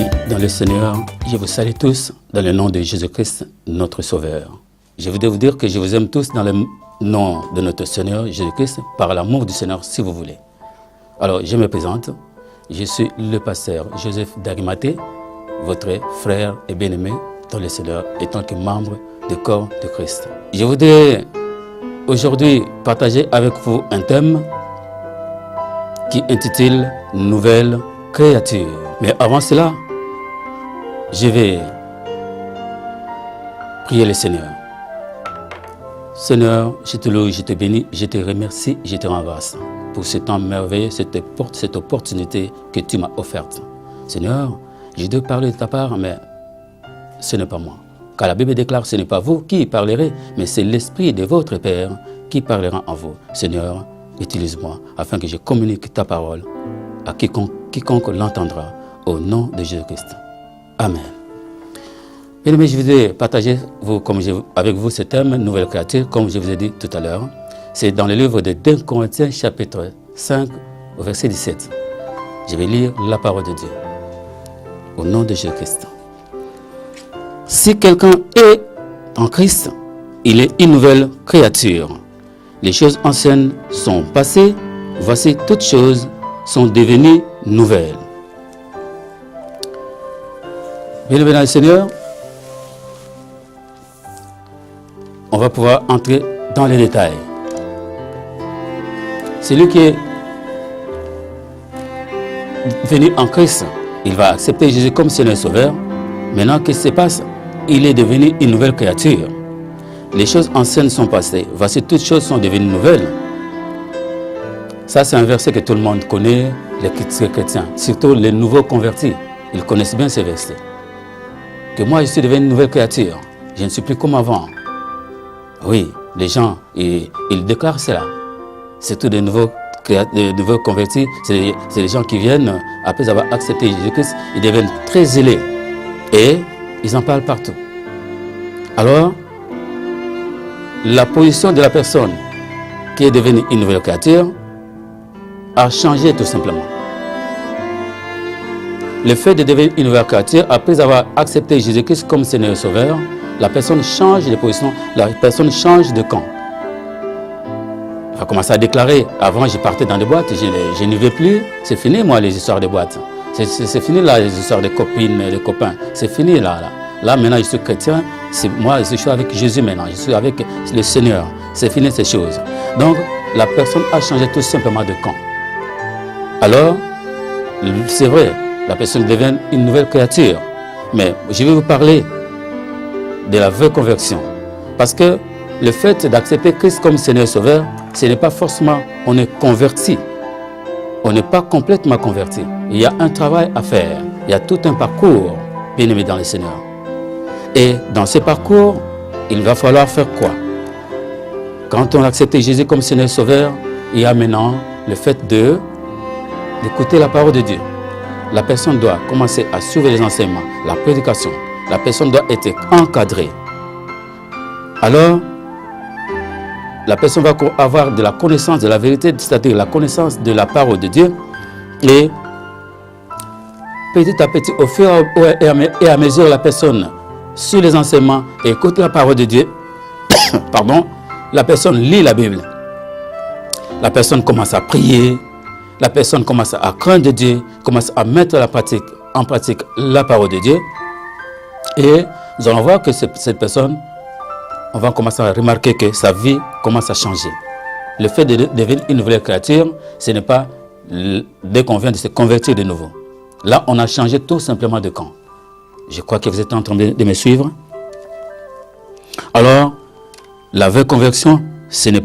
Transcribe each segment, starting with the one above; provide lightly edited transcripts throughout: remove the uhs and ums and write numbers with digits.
Bien-aimés dans le Seigneur, je vous salue tous dans le nom de Jésus-Christ, notre Sauveur. Je voudrais vous dire que je vous aime tous dans le nom de notre Seigneur Jésus-Christ, par l'amour du Seigneur, si vous voulez. Alors, je me présente. Je suis le pasteur Joseph d'Arimathée, votre frère et bien-aimé dans le Seigneur, et tant que membre du corps de Christ. Je voudrais aujourd'hui partager avec vous un thème qui intitule « Nouvelle créature ». Mais avant cela, je vais prier le Seigneur. Seigneur, je te loue, je te bénis, je te remercie, je te rends grâce pour ce temps merveilleux, cette opportunité que tu m'as offerte. Seigneur, je dois parler de ta part, mais ce n'est pas moi. Car la Bible déclare, ce n'est pas vous qui parlerez, mais c'est l'Esprit de votre Père qui parlera en vous. Seigneur, utilise-moi afin que je communique ta parole à quiconque l'entendra. Au nom de Jésus-Christ. Amen. Bien-aimés, je voudrais partager avec vous ce thème, nouvelle créature, comme je vous ai dit tout à l'heure. C'est dans le livre de 2 Corinthiens, chapitre 5, au verset 17. Je vais lire la parole de Dieu. Au nom de Jésus-Christ. Si quelqu'un est en Christ, il est une nouvelle créature. Les choses anciennes sont passées, voici toutes choses sont devenues nouvelles. Bien-aimés dans le Seigneur, on va pouvoir entrer dans les détails. Celui qui est venu en Christ, il va accepter Jésus comme Seigneur et Sauveur. Maintenant, qu'est-ce qui se passe? Il est devenu une nouvelle créature. Les choses anciennes sont passées. Voici, toutes choses sont devenues nouvelles. Ça, c'est un verset que tout le monde connaît, les chrétiens, surtout les nouveaux convertis. Ils connaissent bien ces versets. Que moi, je suis devenu une nouvelle créature. Je ne suis plus comme avant. Oui, les gens, ils déclarent cela. Surtout des nouveaux convertis, c'est les gens qui viennent, après avoir accepté Jésus-Christ, ils deviennent très zélés. Et ils en parlent partout. Alors, la position de la personne qui est devenue une nouvelle créature a changé tout simplement. Le fait de devenir une nouvelle créature, après avoir accepté Jésus-Christ comme Seigneur et Sauveur, la personne change de position, la personne change de camp. Elle va commencer à déclarer, avant je partais dans des boîtes, je n'y vais plus, c'est fini moi les histoires de boîtes. C'est fini là les histoires de copines, de copains, c'est fini là. Là maintenant je suis chrétien, moi je suis avec Jésus maintenant, je suis avec le Seigneur, c'est fini ces choses. Donc la personne a changé tout simplement de camp. Alors, c'est vrai, la personne devient une nouvelle créature. Mais je vais vous parler de la vraie conversion. Parce que le fait d'accepter Christ comme Seigneur et Sauveur, ce n'est pas forcément on est converti. On n'est pas complètement converti. Il y a un travail à faire. Il y a tout un parcours, bien aimé dans le Seigneur. Et dans ce parcours, il va falloir faire quoi? Quand on a accepté Jésus comme Seigneur et Sauveur, il y a maintenant le fait d'écouter la parole de Dieu. La personne doit commencer à suivre les enseignements, la prédication. La personne doit être encadrée. Alors, la personne va avoir de la connaissance de la vérité, c'est-à-dire la connaissance de la parole de Dieu. Et petit à petit, au fur et à mesure, la personne suit les enseignements et écoute la parole de Dieu. Pardon, la personne lit la Bible. La personne commence à prier. La personne commence à craindre de Dieu, commence à mettre en pratique la parole de Dieu. Et nous allons voir que cette personne, on va commencer à remarquer que sa vie commence à changer. Le fait de devenir une nouvelle créature, ce n'est pas dès qu'on vient de se convertir de nouveau. Là, on a changé tout simplement de camp. Je crois que vous êtes en train de me suivre. Alors, la vraie conversion, ça ne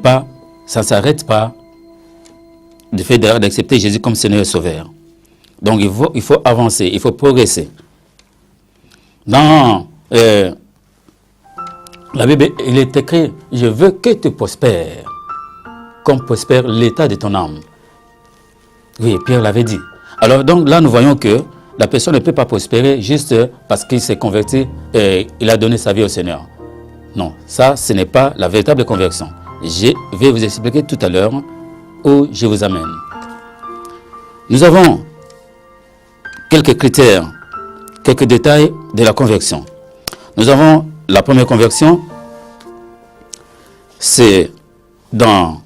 s'arrête pas du fait d'accepter Jésus comme Seigneur et Sauveur. Donc il faut avancer, il faut progresser. Dans la Bible, il est écrit, je veux que tu prospères, comme prospère l'état de ton âme. Oui, Pierre l'avait dit. Alors donc là, nous voyons que la personne ne peut pas prospérer juste parce qu'il s'est converti et il a donné sa vie au Seigneur. Non, ça, ce n'est pas la véritable conversion. Je vais vous expliquer tout à l'heure où je vous amène. Nous avons quelques critères quelques détails de la conversion. Nous avons la première conversion, c'est dans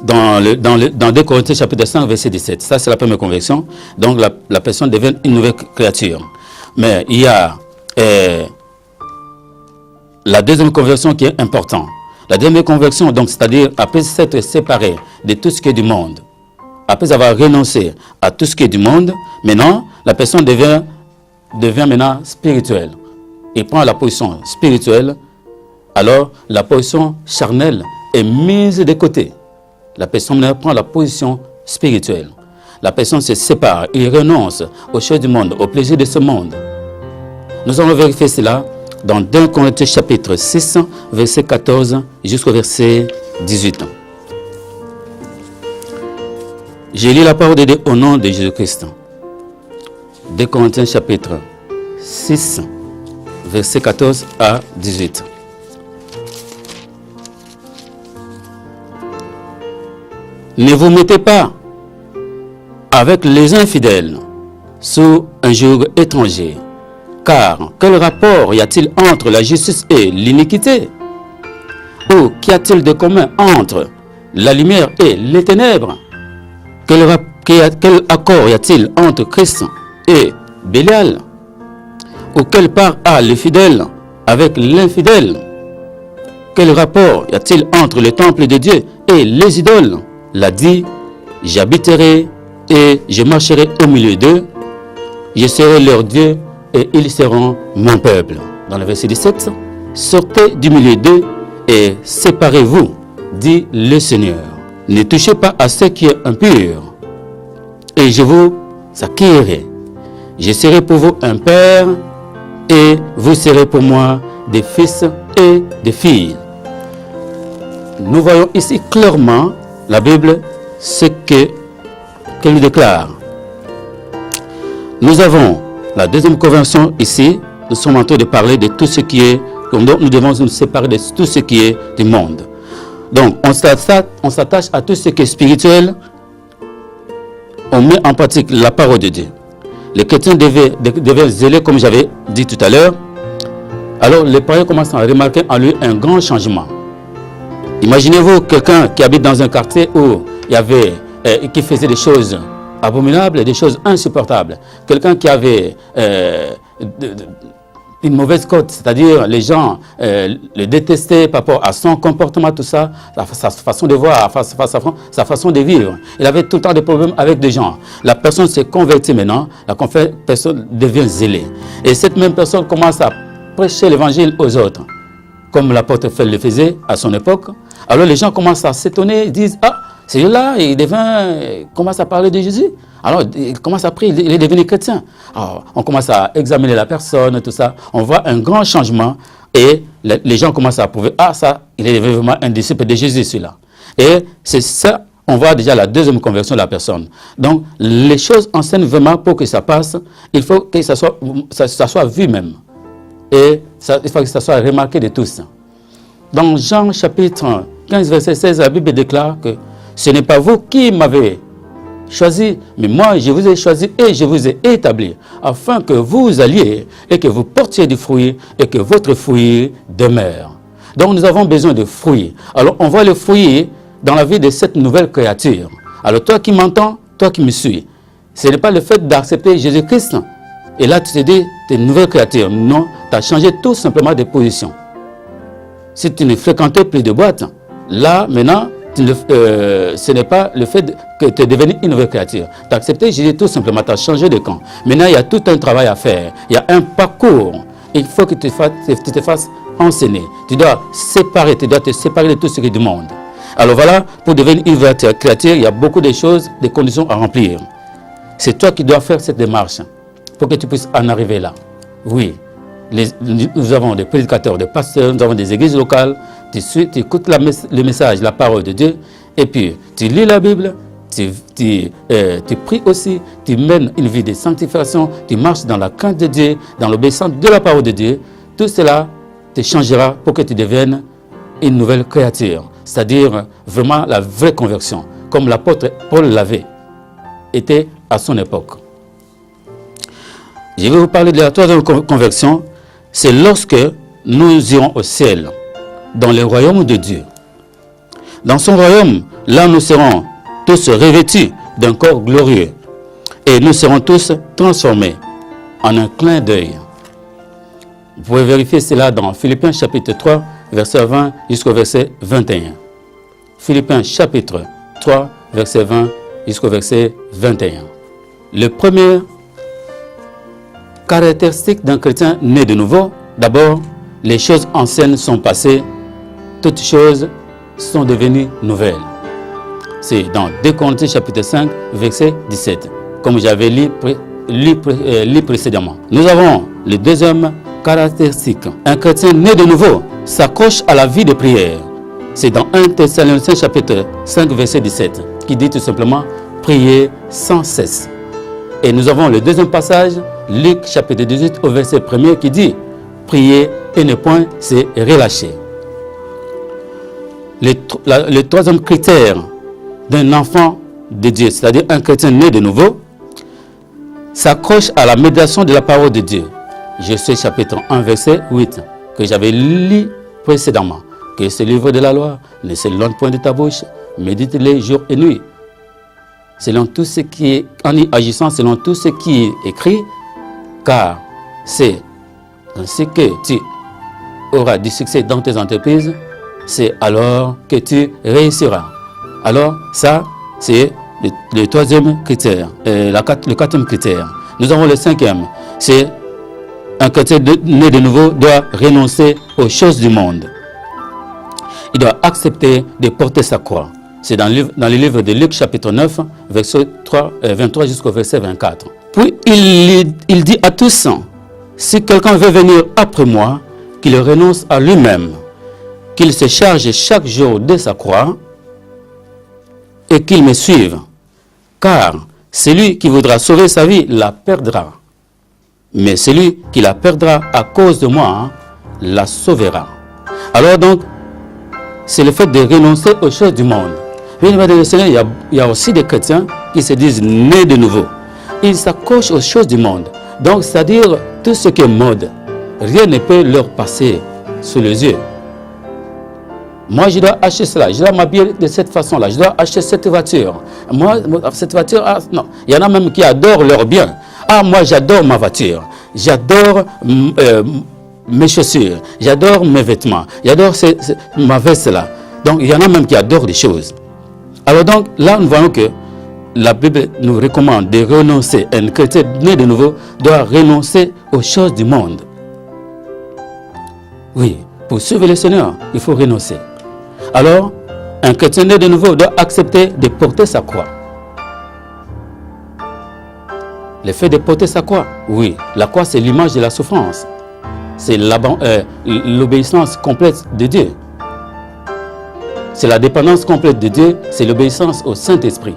2 Corinthiens chapitre 5 verset 17. Ça c'est la première conversion. Donc la personne devient une nouvelle créature. Mais il y a la deuxième conversion qui est importante. La deuxième conversion, donc, c'est-à-dire après s'être séparé de tout ce qui est du monde, après avoir renoncé à tout ce qui est du monde, maintenant, la personne devient maintenant spirituelle. Il prend la position spirituelle, alors la position charnelle est mise de côté. La personne prend la position spirituelle. La personne se sépare, il renonce aux choses du monde, au plaisir de ce monde. Nous allons vérifier cela dans 2 Corinthiens chapitre 6, verset 14 jusqu'au verset 18. J'ai lu la parole de Dieu au nom de Jésus-Christ. 2 Corinthiens chapitre 6, verset 14 à 18. Ne vous mettez pas avec les infidèles sous un joug étranger. Car quel rapport y a-t-il entre la justice et l'iniquité? Ou qu'y a-t-il de commun entre la lumière et les ténèbres? Quel accord y a-t-il entre Christ et Bélial? Ou quelle part a le fidèle avec l'infidèle? Quel rapport y a-t-il entre le temple de Dieu et les idoles? L'a dit, j'habiterai et je marcherai au milieu d'eux, je serai leur Dieu et ils seront mon peuple. Dans le verset 17, sortez du milieu d'eux et séparez-vous, dit le Seigneur. Ne touchez pas à ce qui est impur, et je vous accueillerai. Je serai pour vous un père, et vous serez pour moi des fils et des filles. Nous voyons ici clairement la Bible, ce qu'elle nous déclare. Nous avons la deuxième conversion ici. Nous sommes en train de parler de tout ce qui est, donc nous devons nous séparer de tout ce qui est du monde. Donc on s'attache à tout ce qui est spirituel. On met en pratique la parole de Dieu. Les chrétiens devaient zéler, comme j'avais dit tout à l'heure. Alors les païens commencent à remarquer en lui un grand changement. Imaginez-vous quelqu'un qui habite dans un quartier où il y avait, qui faisait des choses abominables, des choses insupportables. Quelqu'un qui avait une mauvaise cote, c'est-à-dire les gens le détestaient par rapport à son comportement, tout ça, sa façon de voir, sa façon de vivre. Il avait tout le temps des problèmes avec des gens. La personne s'est convertie maintenant, la personne devient zélée. Et cette même personne commence à prêcher l'évangile aux autres, comme l'apôtre Paul le faisait à son époque. Alors les gens commencent à s'étonner, ils disent, ah, celui-là, il commence à parler de Jésus. Alors, il commence à prier, il est devenu chrétien. Alors, on commence à examiner la personne, tout ça. On voit un grand changement et les gens commencent à prouver, ah, ça, il est vraiment un disciple de Jésus, celui-là. Et c'est ça, on voit déjà la deuxième conversion de la personne. Donc, les choses enseignent vraiment pour que ça passe. Il faut que ça soit vu même. Et il faut que ça soit remarqué de tous. Dans Jean chapitre 15, verset 16, la Bible déclare que ce n'est pas vous qui m'avez choisi, mais moi je vous ai choisi et je vous ai établi, afin que vous alliez et que vous portiez du fruit et que votre fruit demeure. Donc nous avons besoin de fruits. Alors on voit le fruit dans la vie de cette nouvelle créature. Alors toi qui m'entends, toi qui me suis, ce n'est pas le fait d'accepter Jésus-Christ. Et là tu te dis, tu es une nouvelle créature. Non, tu as changé tout simplement de position. Si tu ne fréquentais plus de boîtes, là maintenant, ce n'est pas le fait que tu es devenu une nouvelle créature. Tu as accepté Jésus tout simplement, tu as changé de camp. Maintenant, il y a tout un travail à faire. Il y a un parcours. Il faut que tu te fasses enseigner. Tu dois te séparer de tout ce qui est du monde. Alors voilà, pour devenir une nouvelle créature, il y a beaucoup de choses, des conditions à remplir. C'est toi qui dois faire cette démarche pour que tu puisses en arriver là. Oui, nous avons des prédicateurs, des pasteurs, nous avons des églises locales. Tu écoutes le message, la parole de Dieu, et puis tu lis la Bible, tu pries aussi, tu mènes une vie de sanctification, tu marches dans la crainte de Dieu, dans l'obéissance de la parole de Dieu. Tout cela te changera pour que tu deviennes une nouvelle créature, c'est-à-dire vraiment la vraie conversion, comme l'apôtre Paul l'avait été à son époque. Je vais vous parler de la troisième conversion. C'est lorsque nous irons au ciel, dans le royaume de Dieu. Dans son royaume, là nous serons tous revêtus d'un corps glorieux et nous serons tous transformés en un clin d'œil. Vous pouvez vérifier cela dans Philippiens chapitre 3, verset 20 jusqu'au verset 21. Philippiens chapitre 3, verset 20 jusqu'au verset 21. Le premier caractéristique d'un chrétien né de nouveau, d'abord, les choses anciennes sont passées, toutes choses sont devenues nouvelles. C'est dans 2 Corinthiens chapitre 5, verset 17, comme j'avais lu précédemment. Nous avons le deuxième caractéristique. Un chrétien né de nouveau s'accroche à la vie de prière. C'est dans 1 Thessaloniciens chapitre 5, verset 17, qui dit tout simplement « Priez sans cesse ». Et nous avons le deuxième passage, Luc chapitre 18 au verset 1 qui dit « Priez et ne point se relâcher ». Le troisième critère d'un enfant de Dieu, c'est-à-dire un chrétien né de nouveau, s'accroche à la méditation de la parole de Dieu. Josué chapitre 1 verset 8 que j'avais lu précédemment. Que ce livre de la loi ne s'éloigne point de ta bouche, médite-les jour et nuit. Selon tout ce qui est, en y agissant selon tout ce qui est écrit, car c'est ainsi que tu auras du succès dans tes entreprises, c'est alors que tu réussiras. Alors ça, c'est le troisième critère, le quatrième critère. Nous avons le cinquième, c'est un chrétien né de nouveau doit renoncer aux choses du monde. Il doit accepter de porter sa croix. C'est dans le livre de Luc chapitre 9, verset 23 jusqu'au verset 24. Puis il dit à tous, si quelqu'un veut venir après moi, qu'il renonce à lui-même, qu'il se charge chaque jour de sa croix et qu'il me suive. Car celui qui voudra sauver sa vie la perdra. Mais celui qui la perdra à cause de moi la sauvera. Alors donc, c'est le fait de renoncer aux choses du monde. Il y a aussi des chrétiens qui se disent nés de nouveau. Ils s'accrochent aux choses du monde. Donc, c'est-à-dire tout ce qui est mode. Rien ne peut leur passer sous les yeux. Moi, je dois acheter cela. Je dois m'habiller de cette façon-là. Je dois acheter cette voiture. Moi, cette voiture, non. Il y en a même qui adorent leur bien. Ah, moi, j'adore ma voiture. J'adore mes chaussures. J'adore mes vêtements. J'adore ma veste-là. Donc, il y en a même qui adorent des choses. Alors donc, là, nous voyons que la Bible nous recommande de renoncer. Un chrétien né de nouveau doit renoncer aux choses du monde. Oui, pour suivre le Seigneur, il faut renoncer. Alors, un chrétien né de nouveau doit accepter de porter sa croix. Le fait de porter sa croix, oui, la croix c'est l'image de la souffrance. C'est l'obéissance complète de Dieu. C'est la dépendance complète de Dieu, c'est l'obéissance au Saint-Esprit.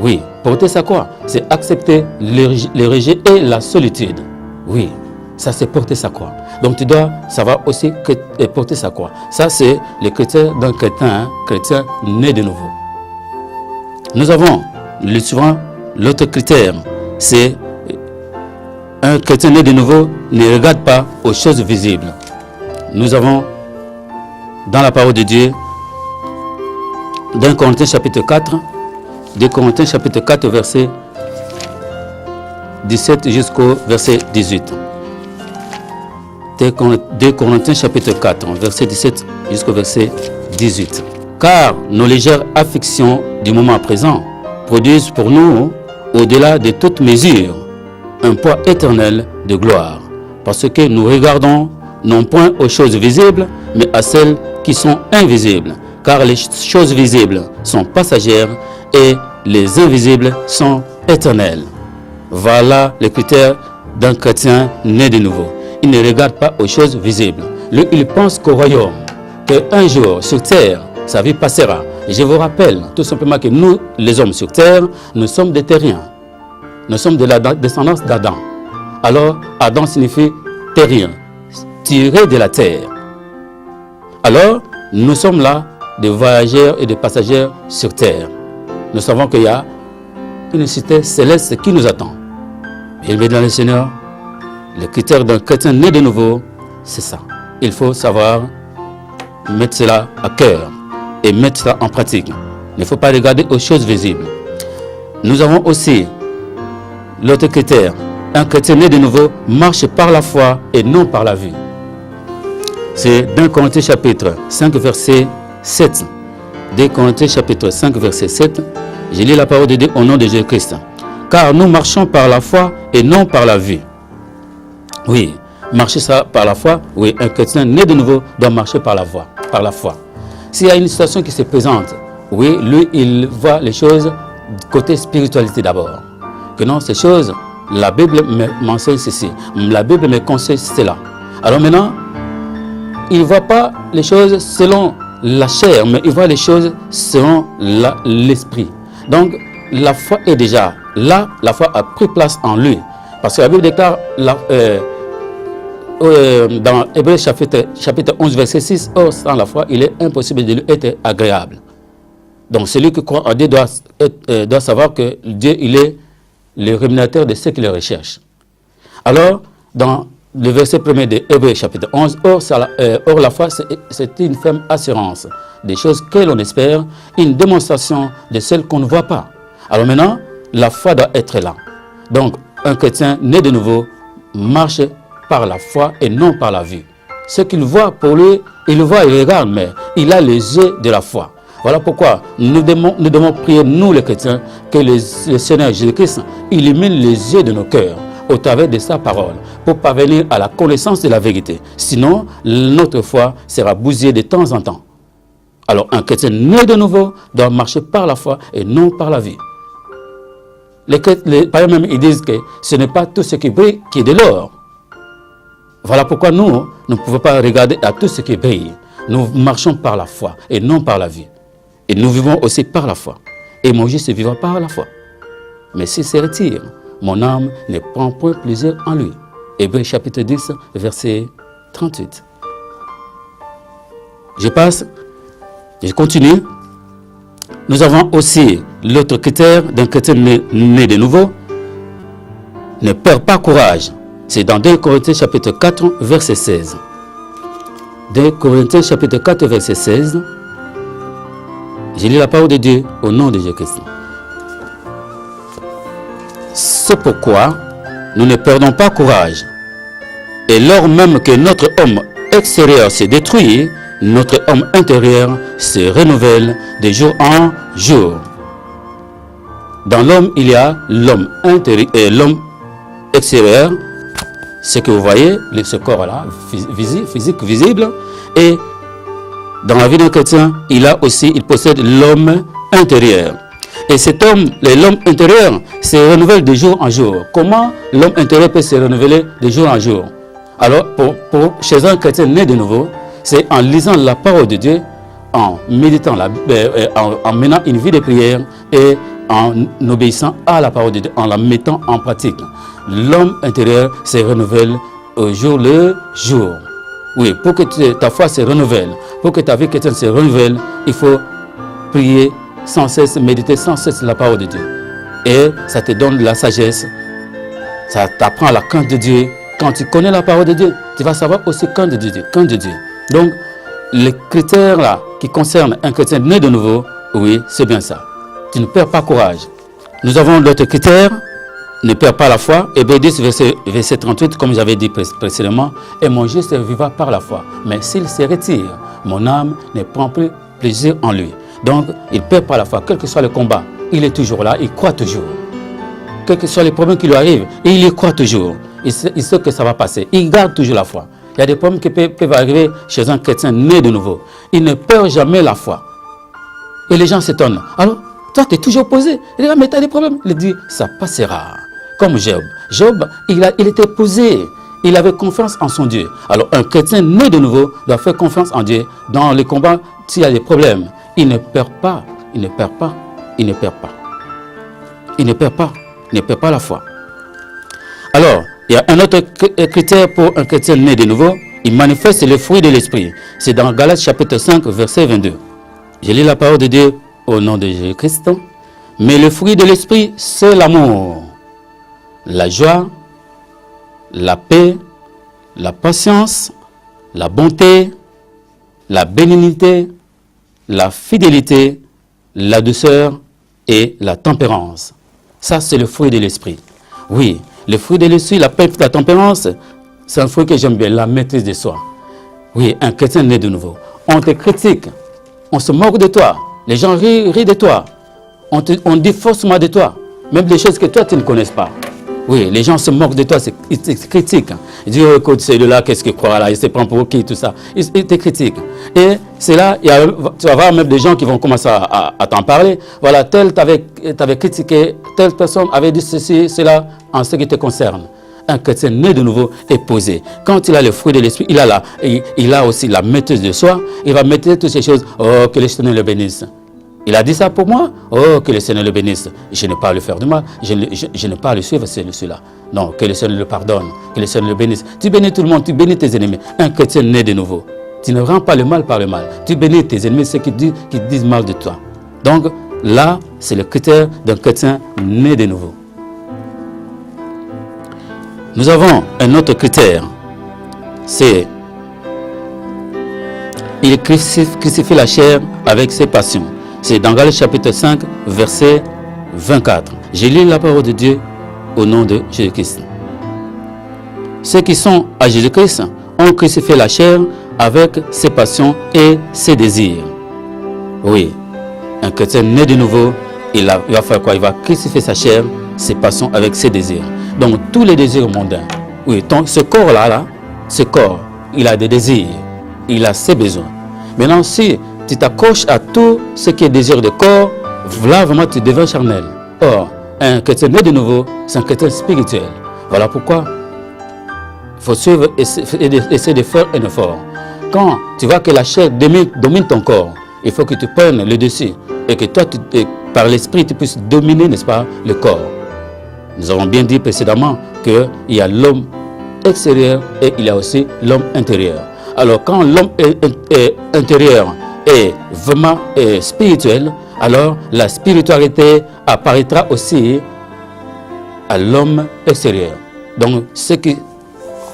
Oui, porter sa croix, c'est accepter le rejet et la solitude. Oui, ça c'est porter sa croix. Donc tu dois savoir aussi porter sa croix. Ça c'est le critère d'un chrétien, chrétien né de nouveau. Nous avons le suivant, l'autre critère, c'est un chrétien né de nouveau ne regarde pas aux choses visibles. Nous avons dans la parole de Dieu, dans Corinthiens chapitre 4, 2 Corinthiens chapitre 4, verset 17 jusqu'au verset 18. 2 Corinthiens chapitre 4, verset 17 jusqu'au verset 18. Car nos légères afflictions du moment présent produisent pour nous, au-delà de toute mesure, un poids éternel de gloire. Parce que nous regardons non point aux choses visibles, mais à celles qui sont invisibles. Car les choses visibles sont passagères et les invisibles sont éternels. Voilà le critère d'un chrétien né de nouveau. Il ne regarde pas aux choses visibles. Lui, il pense qu'au royaume, qu'un jour sur terre, sa vie passera. Et je vous rappelle tout simplement que nous, les hommes sur terre, nous sommes des terriens. Nous sommes de la descendance d'Adam. Alors, Adam signifie terrien, tiré de la terre. Alors, nous sommes là, des voyageurs et des passagers sur terre. Nous savons qu'il y a une cité céleste qui nous attend. Bien-aimés dans le Seigneur, le critère d'un chrétien né de nouveau, c'est ça. Il faut savoir mettre cela à cœur et mettre cela en pratique. Il ne faut pas regarder aux choses visibles. Nous avons aussi l'autre critère. Un chrétien né de nouveau marche par la foi et non par la vue. C'est 2 Corinthiens chapitre 5 verset 7. 2 Corinthiens chapitre 5 verset 7. Je lis la parole de Dieu au nom de Jésus-Christ. Car nous marchons par la foi et non par la vue. Oui, marcher ça par la foi. Oui, un chrétien né de nouveau doit marcher par la foi. S'il y a une situation qui se présente, oui, lui, il voit les choses côté spiritualité d'abord. Que non, ces choses, la Bible m'enseigne ceci. La Bible me conseille cela. Alors maintenant, il ne voit pas les choses selon la chair, mais il voit les choses selon l'esprit. Donc, la foi est déjà là, la foi a pris place en lui. Parce que la Bible déclare dans Hébreux chapitre 11, verset 6, « Or, sans la foi, il est impossible de lui être agréable. » Donc, celui qui croit en Dieu doit savoir que Dieu, il est le rémunérateur de ceux qui le recherchent. Alors, dans le verset 1er de Hébreux chapitre 11, or la foi, c'est une ferme assurance des choses que l'on espère, une démonstration de celles qu'on ne voit pas. Alors maintenant, la foi doit être là. Donc, un chrétien né de nouveau marche par la foi et non par la vue. Ce qu'il voit pour lui, il le voit, il regarde, mais il a les yeux de la foi. Voilà pourquoi nous devons prier, nous les chrétiens, que le Seigneur Jésus-Christ illumine les yeux de nos cœurs au travers de sa parole pour parvenir à la connaissance de la vérité. Sinon, notre foi sera bousillée de temps en temps. Alors, un chrétien né de nouveau doit marcher par la foi et non par la vue. Les païens même, ils disent que ce n'est pas tout ce qui brille qui est de l'or. Voilà pourquoi nous ne pouvons pas regarder à tout ce qui brille. Nous marchons par la foi et non par la vue. Et nous vivons aussi par la foi. Et mon juste vivra par la foi. Mais s'il se retire, mon âme ne prend point plaisir en lui. Hébreux chapitre 10, verset 38. Je continue. Nous avons aussi l'autre critère d'un chrétien né de nouveau. Ne perd pas courage. C'est dans 2 Corinthiens chapitre 4, verset 16. 2 Corinthiens chapitre 4, verset 16. Je lis la parole de Dieu au nom de Jésus-Christ. C'est pourquoi nous ne perdons pas courage. Et lors même que notre homme extérieur se détruit, notre homme intérieur se renouvelle de jour en jour. Dans l'homme, il y a l'homme intérieur et l'homme extérieur. Ce que vous voyez, ce corps-là, physique, visible. Et dans la vie d'un chrétien, il possède l'homme intérieur. Et cet homme, l'homme intérieur, se renouvelle de jour en jour. Comment l'homme intérieur peut se renouveler de jour en jour? Alors, chez un chrétien né de nouveau, c'est en lisant la parole de Dieu, en méditant, en menant une vie de prière et en obéissant à la parole de Dieu, en la mettant en pratique. L'homme intérieur se renouvelle au jour le jour. Oui, pour que ta foi se renouvelle, pour que ta vie chrétienne se renouvelle, il faut prier sans cesse, méditer sans cesse la parole de Dieu. Et ça te donne de la sagesse, ça t'apprend la crainte de Dieu. Quand tu connais la parole de Dieu, tu vas savoir aussi crainte de Dieu. Donc, les critères là qui concernent un chrétien né de nouveau, oui, c'est bien ça. Tu ne perds pas courage. Nous avons d'autres critères. Ne perds pas la foi. Hébreux 10, verset 38, comme j'avais dit précédemment. Et mon juste vivra par la foi. Mais s'il se retire, mon âme ne prend plus plaisir en lui. Donc, il ne perd pas la foi. Quel que soit le combat, il est toujours là, il croit toujours. Quels que soient les problèmes qui lui arrivent, il y croit toujours. Il sait que ça va passer. Il garde toujours la foi. Il y a des problèmes qui peuvent arriver chez un chrétien né de nouveau. Il ne perd jamais la foi. Et les gens s'étonnent. Alors, toi, tu es toujours posé. Il dit, mais tu as des problèmes. Il dit, ça passera. Comme Job. Job, il était posé. Il avait confiance en son Dieu. Alors, un chrétien né de nouveau doit faire confiance en Dieu. Dans les combats, s'il y a des problèmes, il ne perd pas. Il ne perd pas. Il ne perd pas. Il ne perd pas. Il ne perd pas la foi. Alors, il y a un autre critère pour un chrétien né de nouveau. Il manifeste le fruit de l'esprit. C'est dans Galates chapitre 5, verset 22. Je lis la parole de Dieu au nom de Jésus-Christ. Mais le fruit de l'esprit, c'est l'amour. la joie, la paix, la patience, la bonté, la bénignité, la fidélité, la douceur et la tempérance. Ça, c'est le fruit de l'esprit. Oui, le fruit de l'esprit, la paix, la tempérance, c'est un fruit que j'aime bien, la maîtrise de soi. Oui, un chrétien né de nouveau. On te critique, on se moque de toi, les gens rient de toi, on dit faussement de toi, même des choses que toi tu ne connais pas. Oui, les gens se moquent de toi, ils te critiquent. Ils disent, oh, écoute, celui-là, qu'est-ce qu'il croit là, il se prend pour qui, tout ça. Ils te critiquent. Et c'est là, tu vas voir même des gens qui vont commencer à t'en parler. Voilà, tel t'avait critiqué, telle personne avait dit ceci, cela, en ce qui te concerne. Un chrétien né de nouveau est posé. Quand il a le fruit de l'esprit, il a aussi la maîtrise de soi. Il va mettre toutes ces choses. Oh, que le Seigneur le bénisse. Il a dit ça pour moi. Oh, que le Seigneur le bénisse. Je n'ai pas à le faire du mal. Je n'ai pas à le suivre, celui-là. Non, que le Seigneur le pardonne. Que le Seigneur le bénisse. Tu bénis tout le monde. Tu bénis tes ennemis. Un chrétien né de nouveau. Tu ne rends pas le mal par le mal. Tu bénis tes ennemis, ceux qui disent mal de toi. Donc, là, c'est le critère d'un chrétien né de nouveau. Nous avons un autre critère. C'est il crucifie la chair avec ses passions. C'est dans Galates chapitre 5, verset 24. J'ai lu la parole de Dieu au nom de Jésus-Christ. Ceux qui sont à Jésus-Christ ont crucifié la chair avec ses passions et ses désirs. Oui, un chrétien né de nouveau, il va faire quoi? Il va crucifier sa chair, ses passions avec ses désirs. Donc tous les désirs mondains. Oui, ce corps-là, ce corps, il a des désirs, il a ses besoins. Maintenant, si tu t'accroches à tout ce qui est désir de corps, là vraiment tu deviens charnel. Or, un chrétien né de nouveau, c'est un chrétien spirituel. Voilà pourquoi il faut suivre et essayer de faire un effort. Quand tu vois que la chair domine ton corps, il faut que tu prennes le dessus et que toi, par l'esprit, tu puisses dominer, n'est-ce pas, le corps. Nous avons bien dit précédemment qu'il y a l'homme extérieur et il y a aussi l'homme intérieur. Alors quand l'homme intérieur est vraiment spirituel, alors la spiritualité apparaîtra aussi à l'homme extérieur. Donc ce qui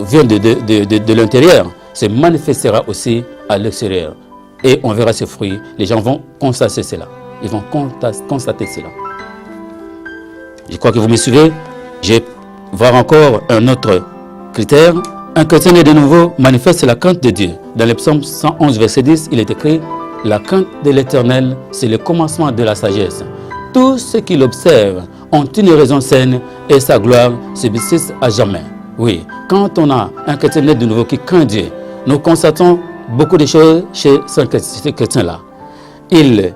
vient de l'intérieur se manifestera aussi à l'extérieur. Et on verra ses fruits. Les gens vont constater cela. Ils vont constater cela. Je crois que vous me suivez. Je vais voir encore un autre critère. Un chrétien né de nouveau manifeste la crainte de Dieu. Dans le psaume 111, verset 10, il est écrit « La crainte de l'Éternel, c'est le commencement de la sagesse. Tous ceux qui l'observent ont une raison saine et sa gloire subsiste à jamais. » Oui, quand on a un chrétien né de nouveau qui craint Dieu, nous constatons beaucoup de choses chez ce chrétien-là. Il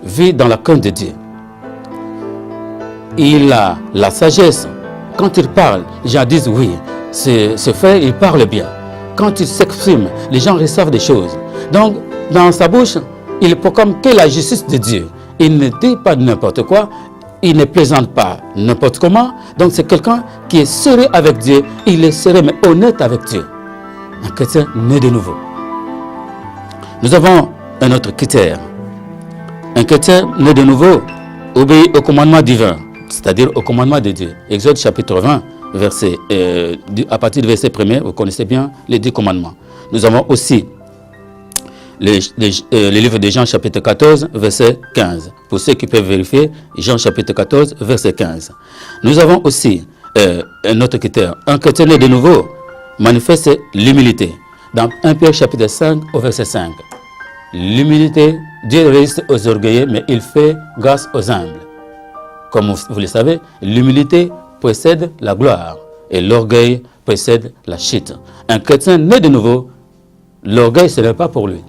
vit dans la crainte de Dieu. Il a la sagesse. Quand il parle, les gens disent oui, ce frère, il parle bien. Quand il s'exprime, les gens reçoivent des choses. Donc, dans sa bouche, il proclame que la justice de Dieu. Il ne dit pas n'importe quoi, il ne plaisante pas n'importe comment. Donc, c'est quelqu'un qui est sérieux avec Dieu. Il est sérieux mais honnête avec Dieu. Un chrétien né de nouveau. Nous avons un autre critère. Un chrétien né de nouveau obéit au commandement divin, c'est-à-dire au commandement de Dieu. Exode chapitre 20, à partir du verset 1er, vous connaissez bien les 10 commandements. Nous avons aussi le livre de Jean chapitre 14, verset 15. Pour ceux qui peuvent vérifier, Jean chapitre 14, verset 15. Nous avons aussi un autre critère. Un chrétien né de nouveau manifeste l'humilité. Dans 1 Pierre chapitre 5, au verset 5. L'humilité, Dieu résiste aux orgueilleux, mais il fait grâce aux humbles. Comme vous le savez, l'humilité précède la gloire et l'orgueil précède la chute. Un chrétien né de nouveau, l'orgueil ce n'est pas pour lui.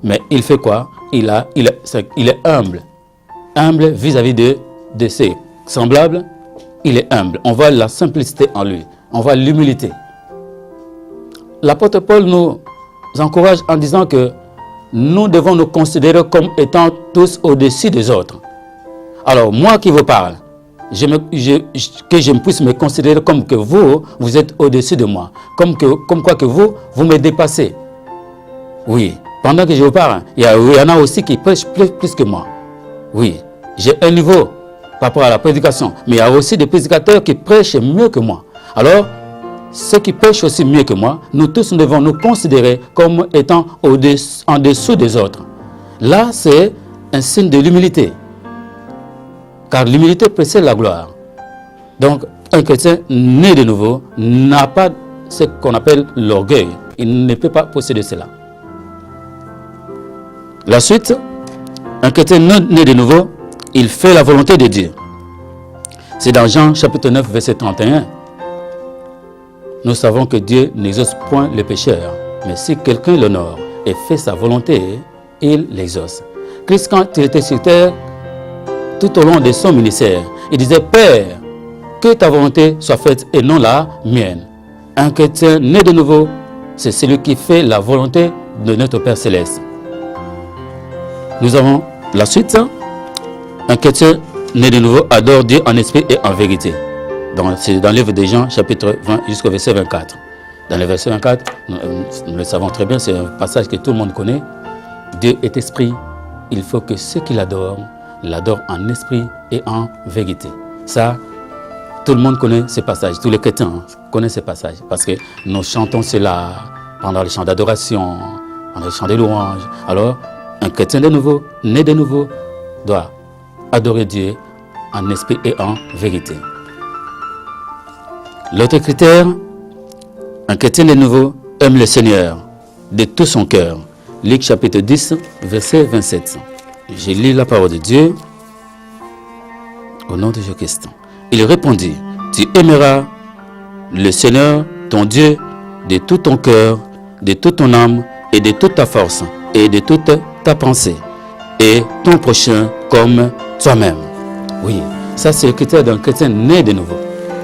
Mais il fait quoi? Il est humble. Humble vis-à-vis de ses semblables. Il est humble. On voit la simplicité en lui. On voit l'humilité. L'apôtre Paul nous encourage en disant que nous devons nous considérer comme étant tous au-dessus des autres. Alors, moi qui vous parle, que je puisse me considérer comme que vous êtes au-dessus de moi. Comme quoi que vous me dépassez. Oui, pendant que je vous parle, il y en a aussi qui prêchent plus que moi. Oui, j'ai un niveau par rapport à la prédication. Mais il y a aussi des prédicateurs qui prêchent mieux que moi. Alors, ceux qui prêchent aussi mieux que moi, nous tous nous devons nous considérer comme étant en dessous des autres. Là, c'est un signe de l'humilité. Car l'humilité précède la gloire. Donc, un chrétien né de nouveau n'a pas ce qu'on appelle l'orgueil. Il ne peut pas posséder cela. La suite, un chrétien né de nouveau, il fait la volonté de Dieu. C'est dans Jean chapitre 9, verset 31. Nous savons que Dieu n'exauce point les pécheurs, mais si quelqu'un l'honore et fait sa volonté, il l'exauce. Christ, quand il était sur terre, tout au long de son ministère, il disait, Père, que ta volonté soit faite et non la mienne. Un chrétien né de nouveau, c'est celui qui fait la volonté de notre Père Céleste. Nous avons la suite. Un chrétien né de nouveau adore Dieu en esprit et en vérité. C'est dans le livre de Jean, chapitre 20, jusqu'au verset 24. Dans le verset 24, nous le savons très bien, c'est un passage que tout le monde connaît. Dieu est esprit. Il faut que ceux qui l'adorent en esprit et en vérité. Ça, tout le monde connaît ces passages. Tous les chrétiens connaissent ces passages. Parce que nous chantons cela pendant les chants d'adoration, pendant les chants de louange. Alors, un chrétien de nouveau, né de nouveau, doit adorer Dieu en esprit et en vérité. L'autre critère, un chrétien de nouveau aime le Seigneur de tout son cœur. Luc chapitre 10, verset 27. Je lis la parole de Dieu au nom de Jésus-Christ. Il répondit, tu aimeras le Seigneur, ton Dieu, de tout ton cœur, de toute ton âme et de toute ta force et de toute ta pensée et ton prochain comme toi-même. Oui, ça c'est le critère d'un chrétien né de nouveau.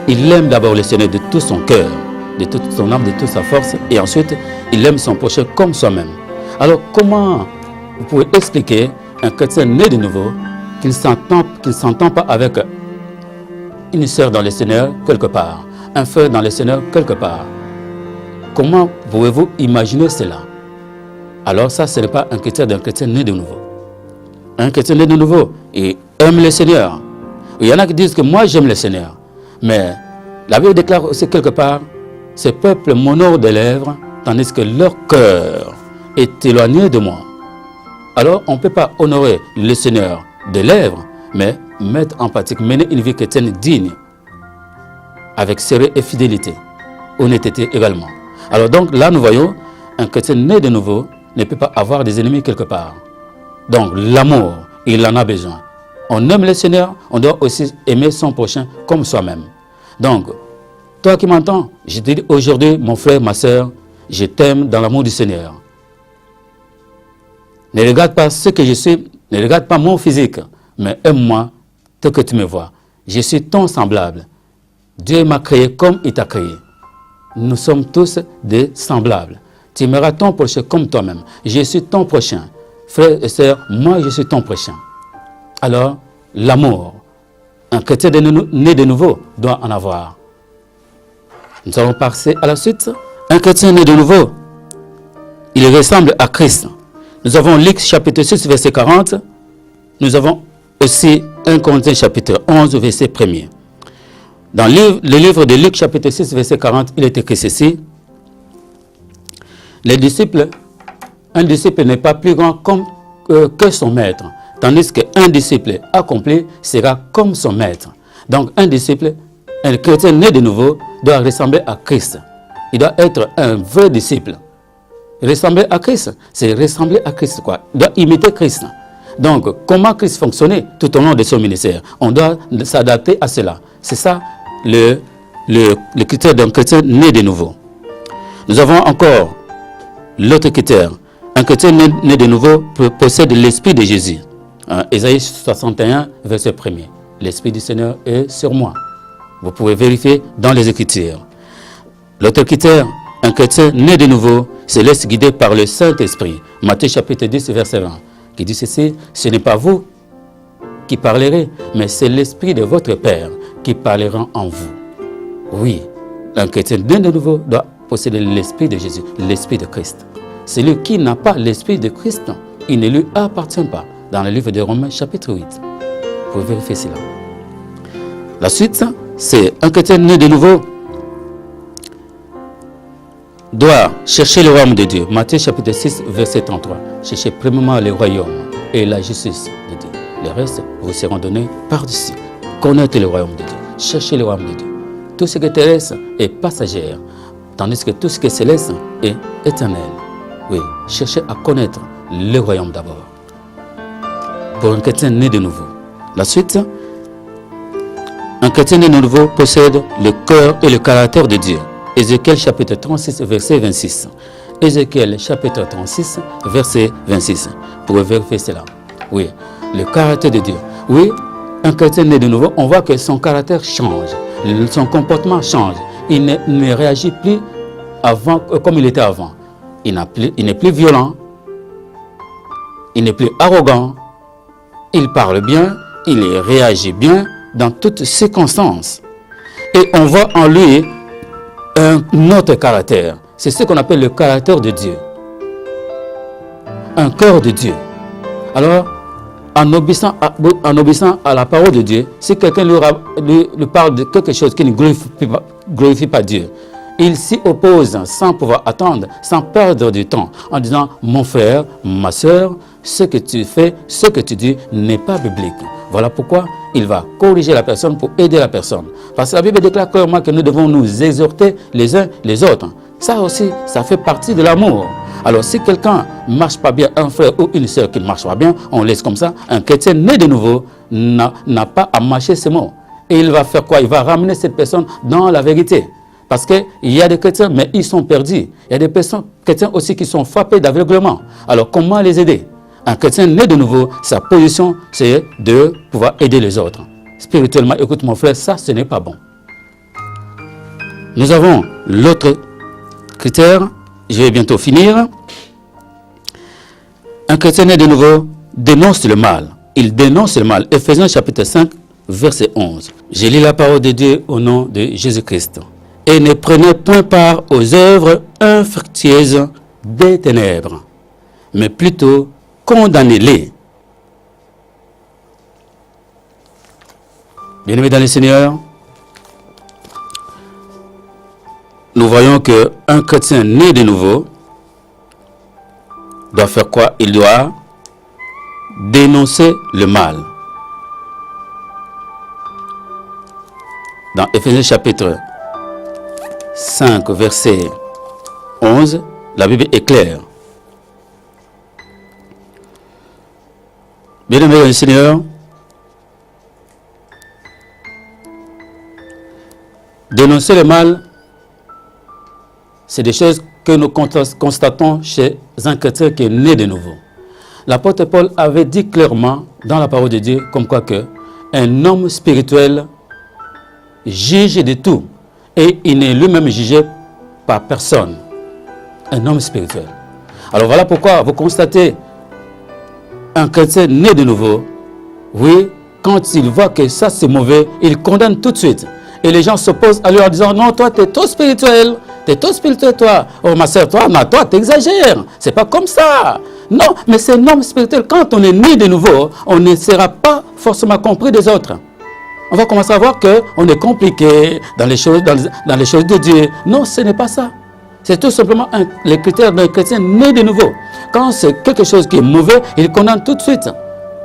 Il aime d'abord le Seigneur de tout son cœur, de toute son âme, de toute sa force et ensuite il aime son prochain comme soi-même. Alors comment vous pouvez expliquer un chrétien né de nouveau qu'il ne s'entend pas avec une sœur dans le Seigneur quelque part, un frère dans le Seigneur quelque part? Comment pouvez-vous imaginer cela? Alors ça, ce n'est pas un critère d'un chrétien né de nouveau. Un chrétien né de nouveau, il aime le Seigneur. Il y en a qui disent que moi j'aime le Seigneur. Mais la Bible déclare aussi quelque part, ce peuple m'honore des lèvres, tandis que leur cœur est éloigné de moi. Alors on ne peut pas honorer le Seigneur des lèvres, mais mettre en pratique, mener une vie chrétienne digne, avec sérieux et fidélité, honnêteté également. Alors donc là nous voyons, un chrétien né de nouveau ne peut pas avoir des ennemis quelque part. Donc l'amour, il en a besoin. On aime le Seigneur, on doit aussi aimer son prochain comme soi-même. Donc, toi qui m'entends, je te dis aujourd'hui, mon frère, ma soeur, je t'aime dans l'amour du Seigneur. Ne regarde pas ce que je suis, ne regarde pas mon physique, mais aime-moi tel que tu me vois. Je suis ton semblable. Dieu m'a créé comme il t'a créé. Nous sommes tous des semblables. Tu aimeras ton prochain comme toi-même. Je suis ton prochain. Frère et sœur, moi je suis ton prochain. Alors, l'amour, un chrétien né de nouveau doit en avoir. Nous allons passer à la suite. Un chrétien né de nouveau, il ressemble à Christ. Nous avons Luc chapitre 6, verset 40. Nous avons aussi 1 Corinthiens chapitre 11, verset 1er. Dans le livre de Luc chapitre 6, verset 40, il est écrit ceci. Un disciple n'est pas plus grand que son maître, tandis qu'un disciple accompli sera comme son maître. Donc un disciple, un chrétien né de nouveau, doit ressembler à Christ. Il doit être un vrai disciple. Ressembler à Christ, c'est ressembler à Christ quoi. Il doit imiter Christ. Donc comment Christ fonctionnait tout au long de son ministère? On doit s'adapter à cela. C'est ça le critère d'un chrétien né de nouveau. Nous avons encore l'autre critère. Un chrétien né de nouveau possède l'esprit de Jésus. Ésaïe 61, verset 1er. L'esprit du Seigneur est sur moi. Vous pouvez vérifier dans les Écritures. L'autre critère, un chrétien né de nouveau se laisse guider par le Saint-Esprit. Matthieu chapitre 10, verset 20, qui dit ceci, ce n'est pas vous qui parlerez, mais c'est l'Esprit de votre Père qui parlera en vous. Oui, un chrétien né de nouveau doit posséder l'Esprit de Jésus, l'Esprit de Christ. Celui qui n'a pas l'Esprit de Christ, il ne lui appartient pas. Dans le livre de Romains chapitre 8. Vous pouvez vérifier cela. La suite, c'est un chrétien né de nouveau doit chercher le royaume de Dieu. Matthieu chapitre 6, verset 33. Cherchez premièrement le royaume et la justice de Dieu. Le reste vous seront donnés par-dessus. Connaître le royaume de Dieu. Cherchez le royaume de Dieu. Tout ce qui est terrestre est passager, tandis que tout ce qui est céleste est éternel. Oui, cherchez à connaître le royaume d'abord. Pour un chrétien né de nouveau. La suite, un chrétien né de nouveau possède le cœur et le caractère de Dieu. Ézéchiel chapitre 36, verset 26. Ézéchiel chapitre 36, verset 26. Pour vérifier cela. Oui, le caractère de Dieu. Oui, un chrétien né de nouveau, on voit que son caractère change. Son comportement change. Il ne réagit plus comme il était avant. Il n'est plus violent. Il n'est plus arrogant. Il parle bien. Il réagit bien dans toutes circonstances. Et on voit en lui un autre caractère. C'est ce qu'on appelle le caractère de Dieu. Un cœur de Dieu. Alors, en obéissant à la parole de Dieu, si quelqu'un lui parle de quelque chose qui ne glorifie pas Dieu, il s'y oppose sans pouvoir attendre, sans perdre du temps, en disant « Mon frère, ma soeur, ce que tu fais, ce que tu dis n'est pas biblique. » Voilà pourquoi il va corriger la personne pour aider la personne. Parce que la Bible déclare clairement que nous devons nous exhorter les uns les autres. Ça aussi, ça fait partie de l'amour. Alors si quelqu'un ne marche pas bien, un frère ou une sœur qui ne marche pas bien, on laisse comme ça. Un chrétien né de nouveau n'a pas à mâcher ses mots. Et il va faire quoi? Il va ramener cette personne dans la vérité. Parce qu'il y a des chrétiens, mais ils sont perdus. Il y a des personnes, chrétiens aussi qui sont frappés d'aveuglement. Alors comment les aider? Un chrétien né de nouveau, sa position, c'est de pouvoir aider les autres. Spirituellement, écoute mon frère, ça, ce n'est pas bon. Nous avons l'autre critère, je vais bientôt finir. Un chrétien né de nouveau dénonce le mal. Il dénonce le mal. Éphésiens chapitre 5, verset 11. Je lis la parole de Dieu au nom de Jésus-Christ. Et ne prenez point part aux œuvres infructueuses des ténèbres, mais plutôt condamnez-les. Bien-aimés dans le Seigneur, nous voyons qu'un chrétien né de nouveau doit faire quoi? Il doit dénoncer le mal. Dans Éphésiens chapitre 5, verset 11, la Bible est claire. Bien-aimés dans le Seigneur, dénoncer le mal, c'est des choses que nous constatons chez un chrétien qui est né de nouveau. L'apôtre Paul avait dit clairement dans la parole de Dieu comme quoi que un homme spirituel juge de tout et il n'est lui-même jugé par personne. Un homme spirituel. Alors voilà pourquoi vous constatez un chrétien né de nouveau, oui, quand il voit que ça c'est mauvais, il condamne tout de suite. Et les gens s'opposent à lui en disant, non, toi, tu es trop spirituel. Tu es trop spirituel, toi. Oh, ma soeur, toi, non, toi, tu exagères. C'est pas comme ça. Non, mais c'est un homme spirituel. Quand on est né de nouveau, on ne sera pas forcément compris des autres. On va commencer à voir qu'on est compliqué dans les choses de Dieu. Non, ce n'est pas ça. C'est tout simplement les critères d'un chrétien né de nouveau. Quand c'est quelque chose qui est mauvais, il condamne tout de suite.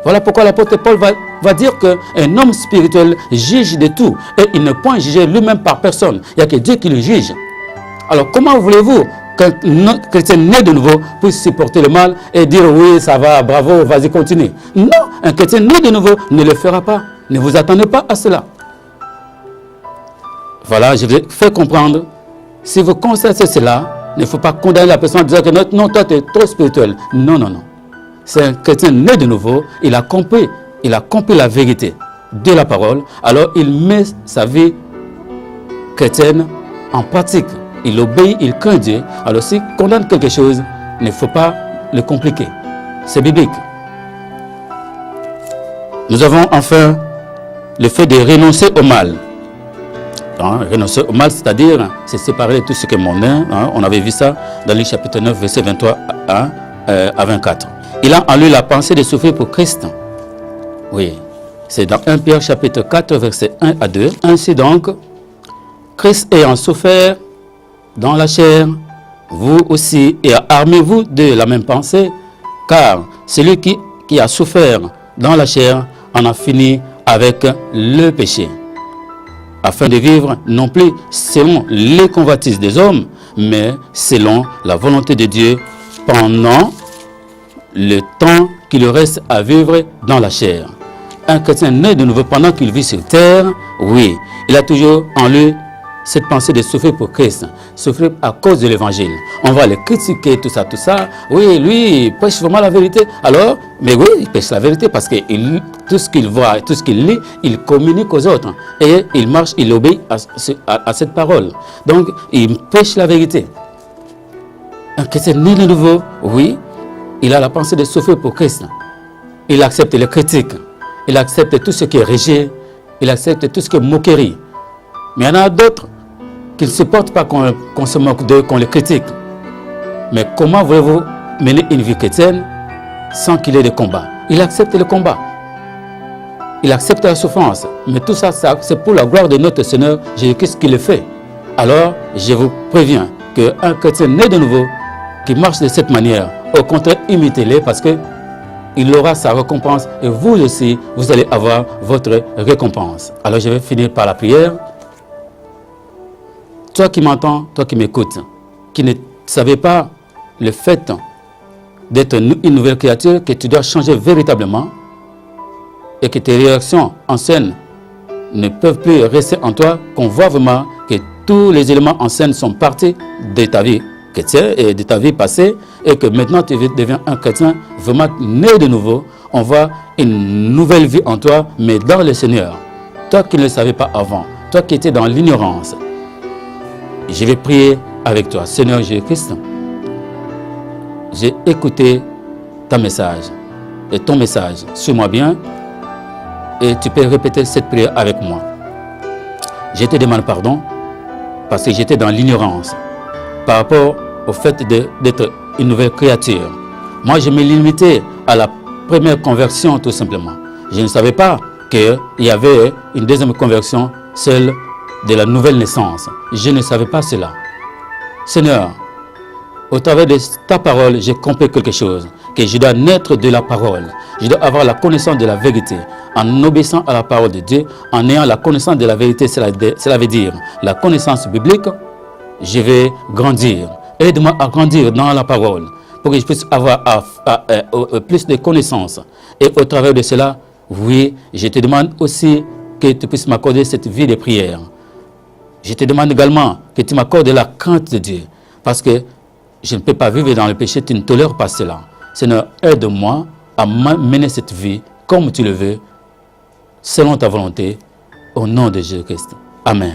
Voilà pourquoi l'apôtre Paul va dire qu'un homme spirituel juge de tout. Et il ne peut pas juger lui-même par personne. Il n'y a que Dieu qui le juge. Alors comment voulez-vous qu'un chrétien né de nouveau puisse supporter le mal et dire oui, ça va, bravo, vas-y, continue? Non, un chrétien né de nouveau ne le fera pas. Ne vous attendez pas à cela. Voilà, je vais faire comprendre. Si vous constatez cela, il ne faut pas condamner la personne en disant que non, toi, tu es trop spirituel. Non, non, non. C'est un chrétien né de nouveau, il a compris la vérité de la parole, alors il met sa vie chrétienne en pratique. Il obéit, il craint Dieu. Alors s'il condamne quelque chose, il ne faut pas le compliquer. C'est biblique. Nous avons enfin le fait de renoncer au mal. Renoncer au mal, c'est-à-dire c'est séparer tout ce qui est mondain. On avait vu ça dans le chapitre 9, verset 23 à 24. Il a en lui la pensée de souffrir pour Christ. Oui, C'est dans 1 Pierre chapitre 4, versets 1 à 2. Ainsi donc, Christ ayant souffert dans la chair, vous aussi, et armez-vous de la même pensée, car celui qui a souffert dans la chair en a fini avec le péché, afin de vivre non plus selon les convoitises des hommes, mais selon la volonté de Dieu pendant le temps qu'il reste à vivre dans la chair. Un chrétien né de nouveau pendant qu'il vit sur terre, oui, il a toujours en lui cette pensée de souffrir pour Christ, souffrir à cause de l'évangile. On va le critiquer, tout ça. Oui, lui, il prêche vraiment la vérité. Alors, mais oui, il prêche la vérité parce que tout ce qu'il voit, tout ce qu'il lit, il communique aux autres. Et il marche, il obéit à cette parole. Donc, il prêche la vérité. Un chrétien né de nouveau, oui, il a la pensée de souffrir pour Christ. Il accepte les critiques. Il accepte tout ce qui est rejet. Il accepte tout ce qui est moquerie. Mais il y en a d'autres qui ne supportent pas qu'on se moque d'eux, qu'on les critique. Mais comment voulez-vous mener une vie chrétienne sans qu'il y ait de combat? Il accepte le combat. Il accepte la souffrance. Mais tout ça, c'est pour la gloire de notre Seigneur Jésus-Christ qui le fait. Alors, je vous préviens qu'un chrétien né de nouveau, qui marche de cette manière, au contraire, imitez-les parce qu'il aura sa récompense et vous aussi, vous allez avoir votre récompense. Alors, je vais finir par la prière. Toi qui m'entends, toi qui m'écoutes, qui ne savais pas le fait d'être une nouvelle créature, que tu dois changer véritablement et que tes réactions anciennes ne peuvent plus rester en toi, qu'on voit vraiment que tous les éléments anciens sont partis de ta vie chrétienne et de ta vie passée et que maintenant tu deviens un chrétien vraiment né de nouveau. On voit une nouvelle vie en toi, mais dans le Seigneur. Toi qui ne le savais pas avant, toi qui étais dans l'ignorance, je vais prier avec toi. Seigneur Jésus-Christ, j'ai écouté ton message et ton message. Suis-moi bien et tu peux répéter cette prière avec moi. Je te demande pardon parce que j'étais dans l'ignorance par rapport au fait d'être une nouvelle créature. Moi, je me limitais à la première conversion tout simplement. Je ne savais pas qu'il y avait une deuxième conversion, celle de la nouvelle naissance. Je ne savais pas cela. Seigneur, au travers de ta parole, j'ai compris quelque chose, que je dois naître de la parole. Je dois avoir la connaissance de la vérité. En obéissant à la parole de Dieu, en ayant la connaissance de la vérité, cela veut dire la connaissance biblique, je vais grandir. Aide-moi à grandir dans la parole, pour que je puisse avoir plus de connaissances. Et au travers de cela, oui, je te demande aussi que tu puisses m'accorder cette vie de prière. Je te demande également que tu m'accordes la crainte de Dieu. Parce que je ne peux pas vivre dans le péché, tu ne tolères pas cela. Seigneur, aide-moi à mener cette vie comme tu le veux, selon ta volonté, au nom de Jésus-Christ. Amen.